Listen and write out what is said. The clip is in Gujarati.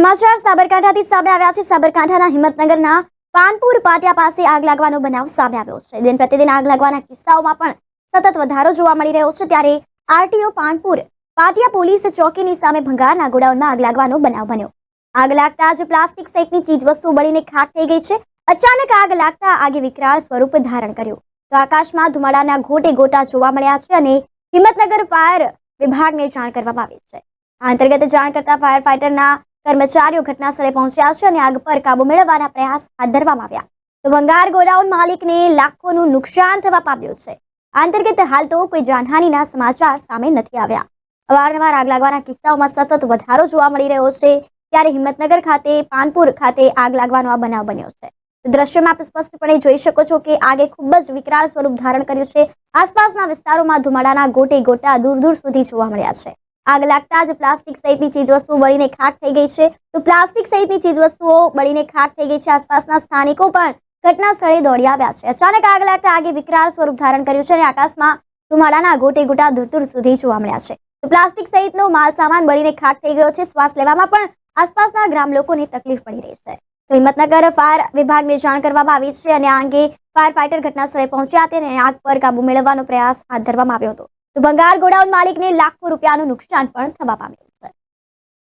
સમાચાર સાબરકાંઠાથી સામે આવ્યા છે। સાબરકાંઠાના હિંમતનગરના પાનપુર પાટિયા પાસે આગ લાગવાનો બનાવ સામે આવ્યો છે। દિન પ્રતિદિન આગ લાગવાના કિસ્સાઓમાં પણ સતત વધારો જોવા મળી રહ્યો છે। ત્યારે આરટીઓ પાનપુર પાટિયા પોલીસ ચોકીની સામે ભંગારના ગોડાઉનમાં આગ લાગવાનો બનાવ બન્યો। આગ લાગતા જ પ્લાસ્ટિક સહિતની ચીજવસ્તુ બળીને ખાખ થઈ ગઈ છે। અચાનક આગ લાગતા આગે વિકરાળ સ્વરૂપ ધારણ કર્યું તો આકાશમાં ધુમાડાના ગોટે ગોટા જોવા મળ્યા છે અને હિંમતનગર ફાયર વિભાગને જાણ કરવામાં આવી છે। આ અંતર્ગત જાણ કરતા ફાયર ફાઈટરના કર્મચારીઓ ઘટના સ્થળે પહોંચ્યા છે અને આગ પર કાબુ મેળવવાના પ્રયાસ હાથ ધરવામાં આવ્યા તો ભંગાર ગોડાઉન માલિકને લાખોનું નુકસાન થવા પામ્યું છે। આ અંતર્ગત હાલ તો કોઈ જાનહાનિના સમાચાર સામે નથી આવ્યા। અવારનવાર આગ લાગવાના કિસ્સાઓમાં સતત વધારો જોવા મળી રહ્યો છે। ત્યારે હિંમતનગર ખાતે પાનપુર ખાતે આગ લાગવાનો આ બનાવ બન્યો છે। દ્રશ્યમાં આપ સ્પષ્ટપણે જોઈ શકો છો કે આગે ખૂબ જ વિકરાળ સ્વરૂપ ધારણ કર્યું છે। આસપાસના વિસ્તારોમાં ધુમાડાના ગોટે ગોટા દૂર દૂર સુધી જોવા મળ્યા છે। આગ લાગતા જ પ્લાસ્ટિક સહિતની ચીજવસ્તુઓ બળીને ખાખ થઈ ગઈ છે તો પ્લાસ્ટિક સહિતની ચીજવસ્તુઓ બળીને ખાખ થઈ ગઈ છે। આસપાસના સ્થાનિકો પણ ઘટના સ્થળે દોડી આવ્યા છે। અચાનક આગ લાગતા આગે વિકરાળ સ્વરૂપ ધારણ કર્યું છે અને આકાશમાં ધુમાડાના ગોટે ગોટા દૂર દૂર સુધી જોવા મળ્યા છે તો પ્લાસ્ટિક સહિતનો માલ સામાન બળીને ખાખ થઈ ગયો છે। શ્વાસ લેવામાં પણ આસપાસના ગ્રામ લોકોને તકલીફ પડી રહી છે તો હિંમતનગર ફાયર વિભાગને જાણ કરવામાં આવી છે અને આ અંગે ફાયર ફાઈટર ઘટના સ્થળે પહોંચ્યા હતા અને આગ પર કાબુ મેળવવાનો પ્રયાસ હાથ ધરવામાં આવ્યો હતો તો ભંગાર ગોડાઉન માલિકને લાખો રૂપિયાનું નુકસાન પણ થવા પામ્યું।